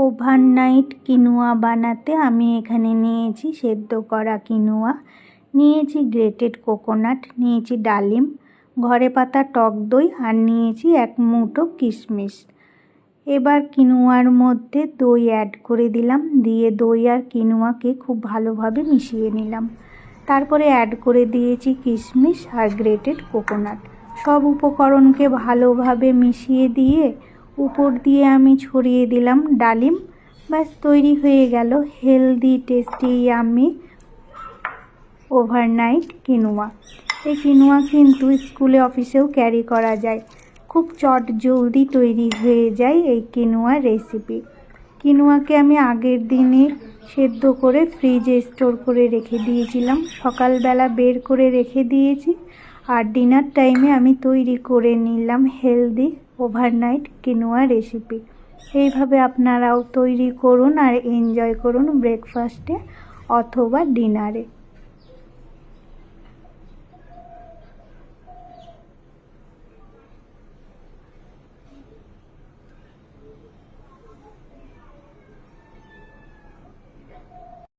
Overnight quinoa বানাতে আমি এখানে নিয়েছি সেদ্ধ করা কিনোয়া, নিয়েছি গ্রেটেড কোকোনাট, নিয়েছি ডালিম, ঘরে পাতা টক দই আর নিয়েছি এক মুঠো কিশমিশ। এবার কিনোয়ার মধ্যে দই অ্যাড করে দিলাম, দিয়ে দই আর কিনোয়াকে খুব ভালোভাবে মিশিয়ে নিলাম। তারপরে অ্যাড করে দিয়েছি কিশমিশ আর গ্রেটেড কোকোনাট। সব উপকরণকে ভালোভাবে মিশিয়ে দিয়ে উপর দিয়ে আমি ছড়িয়ে দিলাম ডালিম। ব্যাস তৈরি হয়ে গেল healthy tasty yummy overnight quinoa. এই কিনোয়া কিন্তু স্কুলে অফিসেও ক্যারি করা যায়, খুব চট জলদি তৈরি হয়ে যায় এই কিনোয়ার রেসিপি। কিনোয়াকে আমি আগের দিনে সেদ্ধ করে ফ্রিজে স্টোর করে রেখে দিয়েছিলাম, সকালবেলা বের করে রেখে দিয়েছি আর ডিনার টাইমে আমি তৈরি করে নিলাম হেলদি ওভারনাইট কিনোয়া রেসিপি। এইভাবে আপনারাও তৈরি করুন আর এনজয় করুন ব্রেকফাস্টে অথবা ডিনারে।